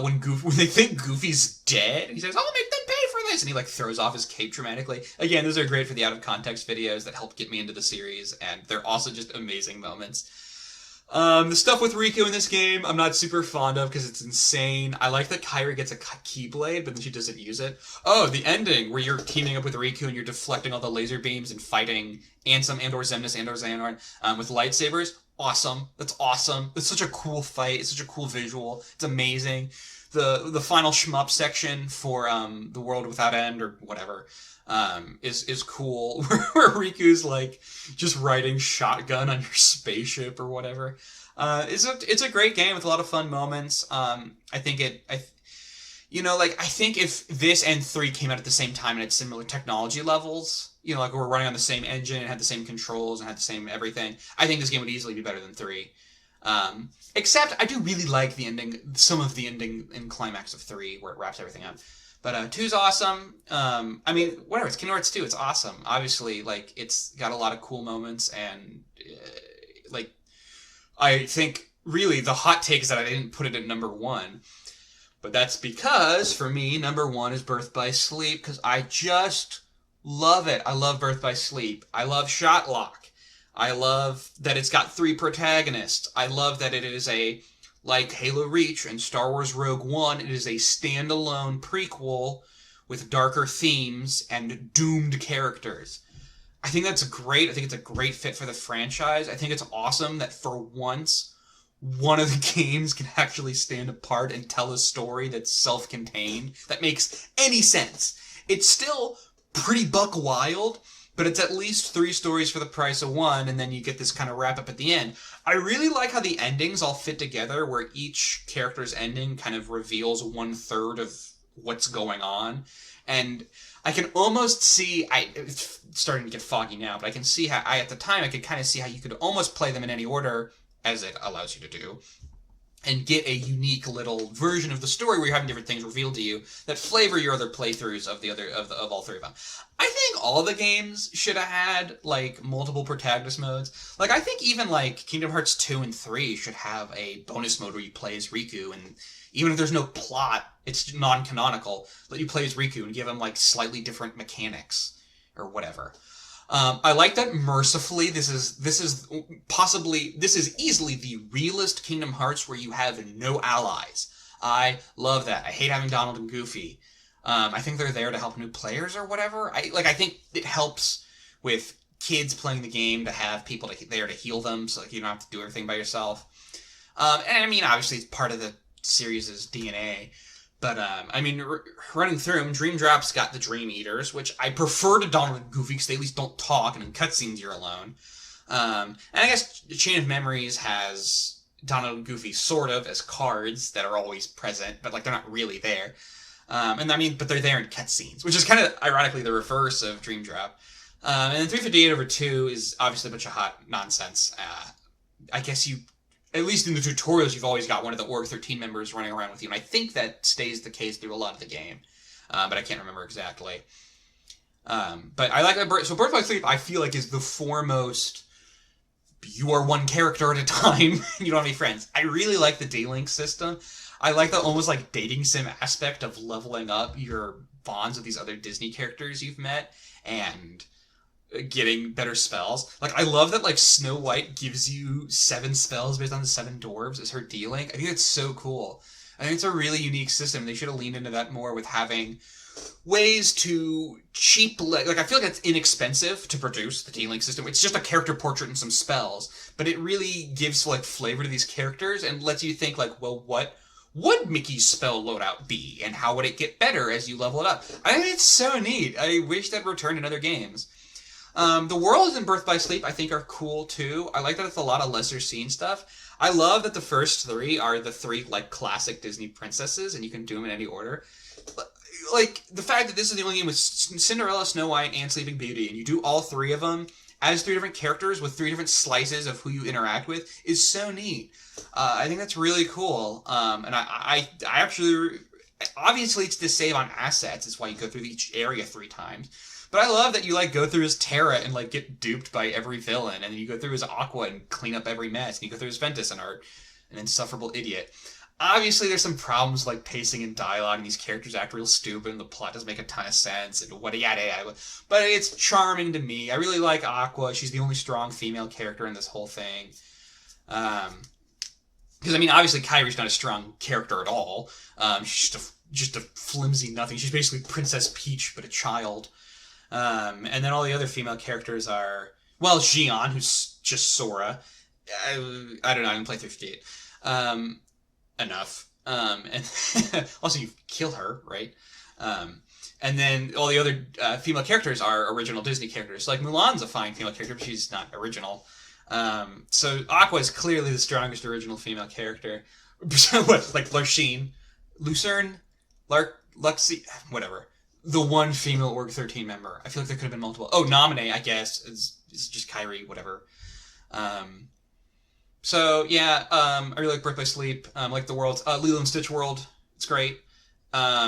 when they think Goofy's dead, he says, I'll make them pay for this! And he, throws off his cape dramatically. Again, those are great for the out-of-context videos that help get me into the series, and they're also just amazing moments. The stuff with Riku in this game, I'm not super fond of because it's insane. I like that Kairi gets a Keyblade, but then she doesn't use it. Oh, the ending, where you're teaming up with Riku and you're deflecting all the laser beams and fighting Ansem and/or Xemnas and/or Xehanort with lightsabers. Awesome. That's awesome. It's such a cool fight. It's such a cool visual. It's amazing. The final shmup section for The World Without End or whatever is cool. Where Riku's just riding shotgun on your spaceship or whatever. It's a great game with a lot of fun moments. I think Like, I think if this and 3 came out at the same time and had similar technology levels, like we're running on the same engine and had the same controls and had the same everything, I think this game would easily be better than 3. Except I do really like the ending, some of the ending and climax of 3 where it wraps everything up. But 2's awesome. I mean, whatever, it's Kingdom Hearts 2, it's awesome. Obviously, like, it's got a lot of cool moments, and, like, I think, really, the hot take is that I didn't put it at number 1. But that's because, for me, number 1 is Birth by Sleep, because I just love it. I love Birth by Sleep. I love Shotlock. I love that it's got 3 protagonists. I love that it is like Halo Reach and Star Wars Rogue One, it is a standalone prequel with darker themes and doomed characters. I think that's great. I think it's a great fit for the franchise. I think it's awesome that for once, one of the games can actually stand apart and tell a story that's self-contained, that makes any sense. It's still pretty buck wild, but it's at least 3 stories for the price of 1, and then you get this kind of wrap up at the end. I really like how the endings all fit together, where each character's ending kind of reveals 1/3 of what's going on. And I can almost see, it's starting to get foggy now, but I can see how, at the time, I could kind of see how you could almost play them in any order, as it allows you to do, and get a unique little version of the story where you're having different things revealed to you that flavor your other playthroughs of all 3 of them. I think all the games should have had, like, multiple protagonist modes. Like, I think even, like, Kingdom Hearts 2 and 3 should have a bonus mode where you play as Riku, and even if there's no plot, it's non-canonical, let you play as Riku and give him, like, slightly different mechanics, or whatever. I like that mercifully, this is easily the realest Kingdom Hearts where you have no allies. I love that. I hate having Donald and Goofy. I think they're there to help new players or whatever. I think it helps with kids playing the game to have people there to heal them, so, like, you don't have to do everything by yourself. And I mean, obviously it's part of the series' DNA. But, I mean, running through them, Dream Drop's got the Dream Eaters, which I prefer to Donald and Goofy because they at least don't talk, and in cutscenes you're alone. And I guess Chain of Memories has Donald and Goofy sort of as cards that are always present, but, like, they're not really there. And I mean, but they're there in cutscenes, which is kind of ironically the reverse of Dream Drop. And then 358/2 is obviously a bunch of hot nonsense. I guess at least in the tutorials, you've always got one of the Org 13 members running around with you, and I think that stays the case through a lot of the game, but I can't remember exactly. But I like that. So Birth by Sleep, I feel like, is the foremost, you are one character at a time, you don't have any friends. I really like the D-Link system. I like the almost like dating sim aspect of leveling up your bonds with these other Disney characters you've met, and getting better spells. Like, I love that, like, Snow White gives you 7 spells based on the 7 dwarves as her D-Link. I think that's so cool. I think it's a really unique system. They should have leaned into that more with having ways to like, I feel like it's inexpensive to produce the D-Link system. It's just a character portrait and some spells, but it really gives, like, flavor to these characters and lets you think, like, well, what would Mickey's spell loadout be, and how would it get better as you level it up? I think it's so neat. I wish that returned in other games. The worlds in Birth by Sleep, I think, are cool, too. I like that it's a lot of lesser-seen stuff. I love that the first 3 are the 3, like, classic Disney princesses, and you can do them in any order. Like, the fact that this is the only game with Cinderella, Snow White, and Sleeping Beauty, and you do all 3 of them as 3 different characters with 3 different slices of who you interact with is so neat. I think that's really cool. And I actually... Obviously, it's to save on assets. It's why you go through each area 3 times. But I love that you, like, go through as Terra and, like, get duped by every villain, and then you go through as Aqua and clean up every mess, and you go through as Ventus and are an insufferable idiot. Obviously, there's some problems, like, pacing and dialogue, and these characters act real stupid, and the plot doesn't make a ton of sense, and yada yada. But it's charming to me. I really like Aqua. She's the only strong female character in this whole thing. Because, I mean, obviously, Kairi's not a strong character at all. She's just a flimsy nothing. She's basically Princess Peach, but a child. And then all the other female characters are, well, Xion, who's just Sora. I don't know, I didn't play 358. Enough. And also, you kill her, right? And then all the other female characters are original Disney characters. Like, Mulan's a fine female character, but she's not original. So Aqua is clearly the strongest original female character. What, like Lucerne? Luxie, whatever. The one female Org 13 member. I feel like there could have been multiple. Oh, Nominee, I guess. It's just Kyrie, whatever. Um, so, yeah, I really like Birth by Sleep. I like the world. Lilo and Stitch World. It's great. I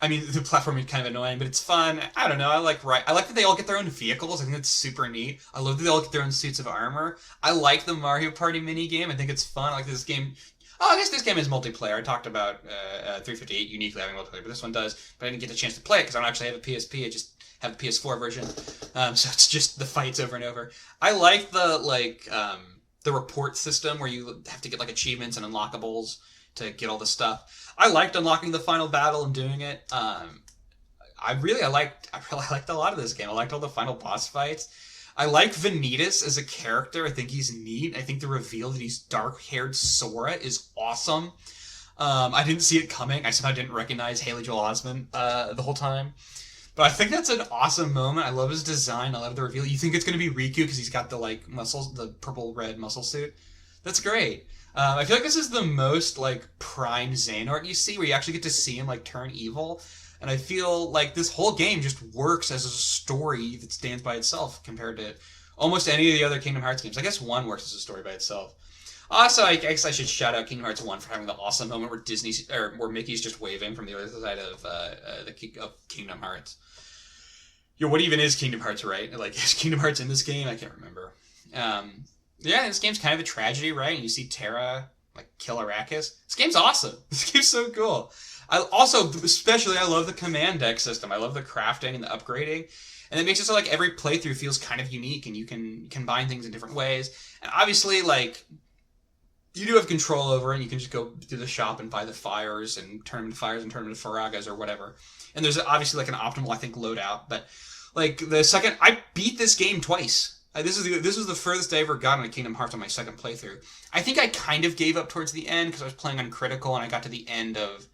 mean, the platform is kind of annoying, but it's fun. I don't know. I like that they all get their own vehicles. I think that's super neat. I love that they all get their own suits of armor. I like the Mario Party mini game. I think it's fun. I like this game. Oh, I guess this game is multiplayer. I talked about 358 uniquely having multiplayer, but this one does. But I didn't get the chance to play it because I don't actually have a PSP. I just have a PS4 version, so it's just the fights over and over. I like the report system where you have to get like achievements and unlockables to get all the stuff. I liked unlocking the final battle and doing it. I really liked a lot of this game. I liked all the final boss fights. I like Vanitas as a character. I think he's neat. I think the reveal that he's dark-haired Sora is awesome. I didn't see it coming. I somehow didn't recognize Haley Joel Osment the whole time. But I think that's an awesome moment. I love his design. I love the reveal. You think it's going to be Riku because he's got the like muscles, the purple-red muscle suit. That's great. I feel like this is the most like prime Xehanort you see, where you actually get to see him like turn evil. And I feel like this whole game just works as a story that stands by itself compared to almost any of the other Kingdom Hearts games. I guess 1 works as a story by itself. Also, I guess I should shout out Kingdom Hearts 1 for having the awesome moment where Mickey's just waving from the other side of Kingdom Hearts. Yo, what even is Kingdom Hearts, right? Like, is Kingdom Hearts in this game? I can't remember. Yeah, this game's kind of a tragedy, right? And you see Terra, like, kill Arrakis. This game's awesome. This game's so cool. I love the command deck system. I love the crafting and the upgrading. And it makes it so, like, every playthrough feels kind of unique, and you can combine things in different ways. And obviously, like, you do have control over it, and you can just go to the shop and buy the fires and turn them into fires and turn them into Faragas or whatever. And there's obviously, like, an optimal, I think, loadout. But, like, I beat this game twice. This was the furthest I ever got on a Kingdom Hearts on my second playthrough. I think I kind of gave up towards the end because I was playing on Critical, and I got to the end of...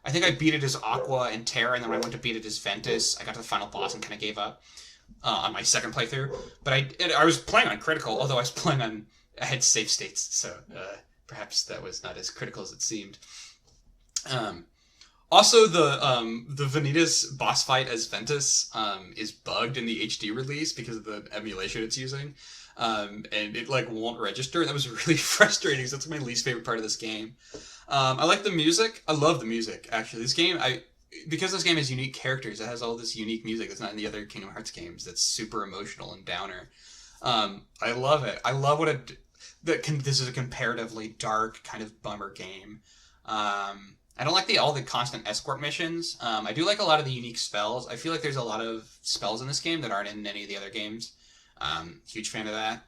I think I beat it as Aqua and Terra, and then when I went to beat it as Ventus, I got to the final boss and kind of gave up on my second playthrough. But I was playing on Critical, although I had save states, so perhaps that was not as critical as it seemed. Also, the Vanitas boss fight as Ventus is bugged in the HD release because of the emulation it's using. And it like won't register. That was really frustrating because that's my least favorite part of this game. I like the music. I love the music, actually. This game, because this game has unique characters, it has all this unique music that's not in the other Kingdom Hearts games that's super emotional and downer. I love it. I love this is a comparatively dark, kind of bummer game. I don't like all the constant escort missions. I do like a lot of the unique spells. I feel like there's a lot of spells in this game that aren't in any of the other games. Huge fan of that.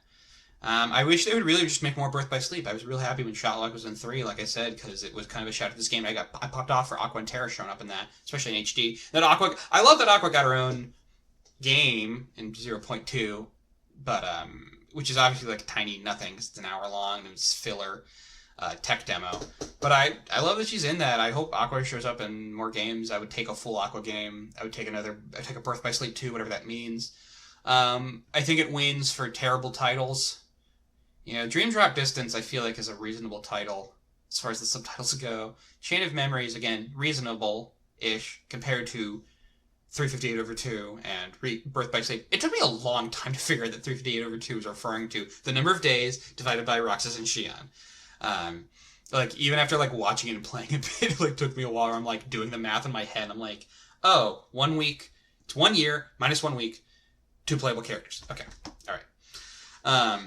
I wish they would really just make more Birth by Sleep. I was really happy when Shotlock was in 3, like I said, because it was kind of a shout at this game. I popped off for Aqua and Terra showing up in that, especially in HD. I love that Aqua got her own game in 0.2, but which is obviously like tiny nothing because it's an hour long and it's filler tech demo. But I love that she's in that. I hope Aqua shows up in more games. I would take a full Aqua game. I'd take a Birth by Sleep 2, whatever that means. I think it wins for terrible titles. You know, Dream Drop Distance, I feel like, is a reasonable title as far as the subtitles go. Chain of Memories, again, reasonable-ish compared to 358 over 2 and Birth by Sleep. It took me a long time to figure out that 358 over 2 is referring to the number of days divided by Roxas and Xion. Like, even after, like, watching it and playing a bit, it, like, took me a while where I'm, like, doing the math in my head. I'm like, oh, 1 week, it's 1 year, minus 1 week, 2 playable characters. Okay, all right.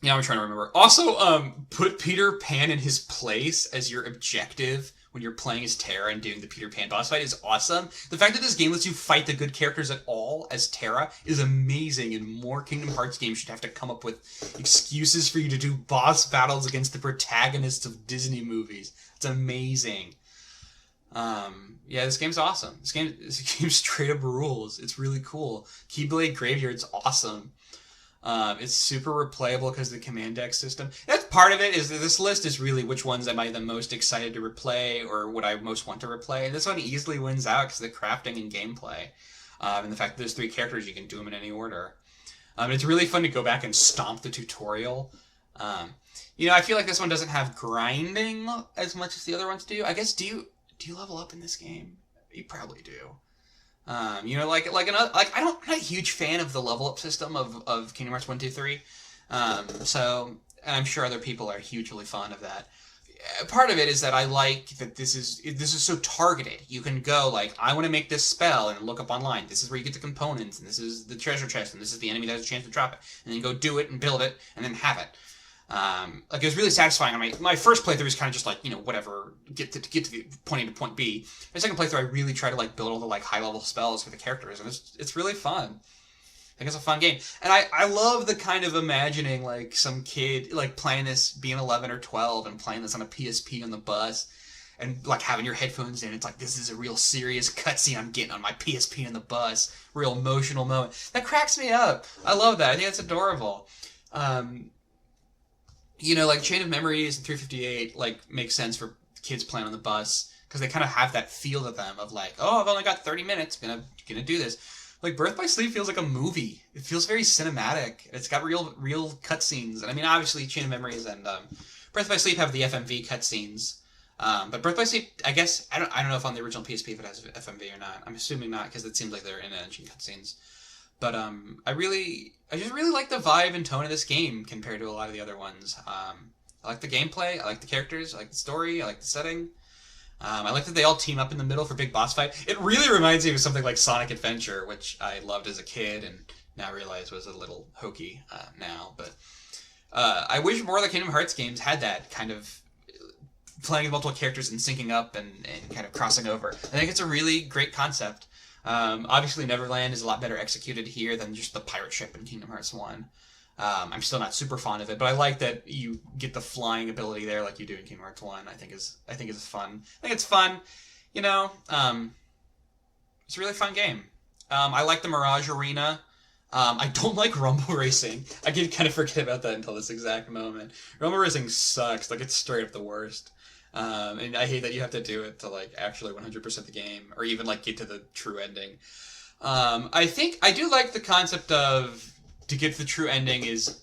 Yeah, I'm trying to remember. Also, put Peter Pan in his place as your objective when you're playing as Terra and doing the Peter Pan boss fight is awesome. The fact that this game lets you fight the good characters at all as Terra is amazing, and more Kingdom Hearts games should have to come up with excuses for you to do boss battles against the protagonists of Disney movies. It's amazing. Yeah, this game's awesome. This game straight up rules. It's really cool. Keyblade Graveyard's awesome. It's super replayable because of the command deck system. That's part of it, is that this list is really which ones am I the most excited to replay or what I most want to replay. This one easily wins out because of the crafting and gameplay. And the fact that there's 3 characters, you can do them in any order. It's really fun to go back and stomp the tutorial. You know, I feel like this one doesn't have grinding as much as the other ones do. I guess, do do you level up in this game? You probably do. You know, like I'm not a huge fan of the level up system of Kingdom Hearts 1, 2, 3. So I'm sure other people are hugely fond of that. Part of it is that I like that this is so targeted. You can go like, I want to make this spell and look up online. This is where you get the components, and this is the treasure chest, and this is the enemy that has a chance to drop it, and then go do it and build it and then have it. Like it was really satisfying. My first playthrough was kind of just like, you know, whatever, get to the point A to point B. My second playthrough, I really try to like build all the like high level spells for the characters, and it's really fun. I think it's a fun game. And I love the kind of imagining, like, some kid, like, playing this, being 11 or 12, and playing this on a PSP on the bus, and, like, having your headphones in. It's like, this is a real serious cutscene I'm getting on my PSP on the bus. Real emotional moment. That cracks me up. I love that. I think that's adorable. You know, like, Chain of Memories and 358, like, makes sense for kids playing on the bus, because they kind of have that feel to them of, like, oh, I've only got 30 minutes, gonna do this. Like, Birth by Sleep feels like a movie. It feels very cinematic. It's got real cutscenes. And I mean, obviously, Chain of Memories and Birth by Sleep have the FMV cutscenes. But Birth by Sleep, I guess, I don't know if on the original PSP if it has FMV or not. I'm assuming not, because it seems like they're in-engine cutscenes. But I just really like the vibe and tone of this game compared to a lot of the other ones. I like the gameplay. I like the characters. I like the story. I like the setting. I like that they all team up in the middle for big boss fight. It really reminds me of something like Sonic Adventure, which I loved as a kid and now realize was a little hokey now. But I wish more of the Kingdom Hearts games had that kind of playing with multiple characters and syncing up and kind of crossing over. I think it's a really great concept. Obviously, Neverland is a lot better executed here than just the pirate ship in Kingdom Hearts 1. I'm still not super fond of it, but I like that you get the flying ability there like you do in Kingdom Hearts 1. I think is fun. I think it's fun. You know, it's a really fun game. I like the Mirage Arena. I don't like Rumble Racing. I did kind of forget about that until this exact moment. Rumble Racing sucks. Like, it's straight up the worst. And I hate that you have to do it to, like, actually 100% the game, or even, like, get to the true ending. I do like the concept of to get to the true ending is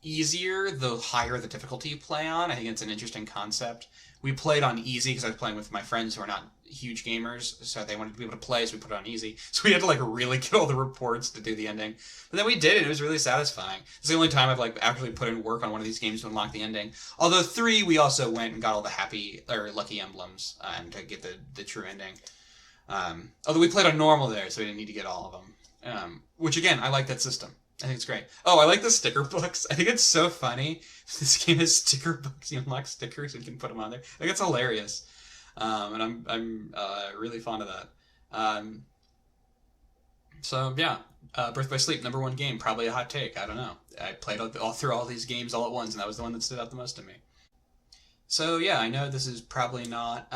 easier the higher the difficulty you play on. I think it's an interesting concept. We played on easy because I was playing with my friends who are not huge gamers, so they wanted to be able to play, so we put it on easy. So we had to, like, really get all the reports to do the ending. But then we did it. It was really satisfying. It's the only time I've, like, actually put in work on one of these games to unlock the ending. Although 3, we also went and got all the happy or lucky emblems and to get the true ending. Although we played on normal there, so we didn't need to get all of them. Which, again, I like that system. I think it's great. Oh, I like the sticker books. I think it's so funny. This game has sticker books. You unlock stickers and you can put them on there. I think it's hilarious. And I'm really fond of that. So yeah, Birth by Sleep, #1 game. Probably a hot take. I don't know. I played all through all these games all at once, and that was the one that stood out the most to me. So yeah, I know this is probably not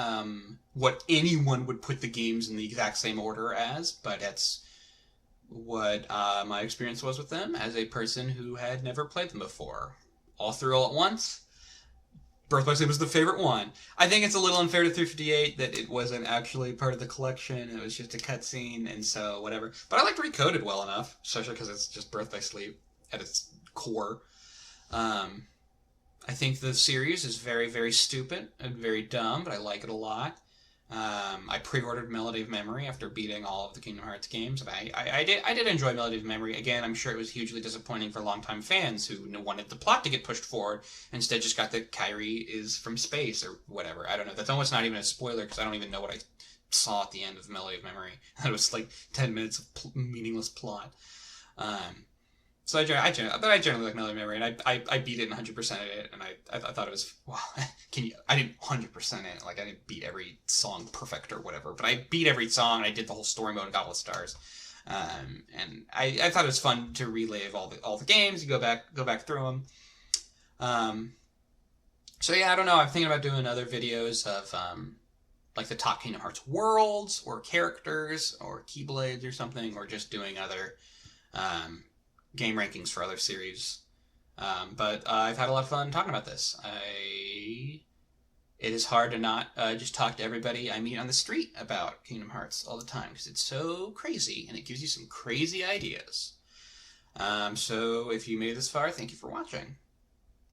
what anyone would put the games in the exact same order as, but that's what my experience was with them as a person who had never played them before. All through all at once. Birth by Sleep was the favorite one. I think it's a little unfair to 358 that it wasn't actually part of the collection. It was just a cutscene, and so whatever. But I liked Recoded well enough, especially because it's just Birth by Sleep at its core. I think the series is very, very stupid and very dumb, but I like it a lot. I pre-ordered Melody of Memory after beating all of the Kingdom Hearts games, and I did enjoy Melody of Memory. Again, I'm sure it was hugely disappointing for longtime fans who wanted the plot to get pushed forward, instead just got that Kairi is from space or whatever. I don't know. That's almost not even a spoiler because I don't even know what I saw at the end of Melody of Memory. That was like 10 minutes of meaningless plot. So I generally like Melody of Memory, and I beat it and 100%ed it, and I thought it was, wow, I didn't 100% it, like I didn't beat every song perfect or whatever, but I beat every song, and I did the whole story mode and got all the stars. And I thought it was fun to relive all the games, you go back through them. So yeah, I don't know, I'm thinking about doing other videos of, like the top Kingdom Hearts worlds, or characters, or Keyblades or something, or just doing other, game rankings for other series. But I've had a lot of fun talking about this. It is hard to not just talk to everybody I meet on the street about Kingdom Hearts all the time, because it's so crazy, and it gives you some crazy ideas. So if you made it this far, thank you for watching.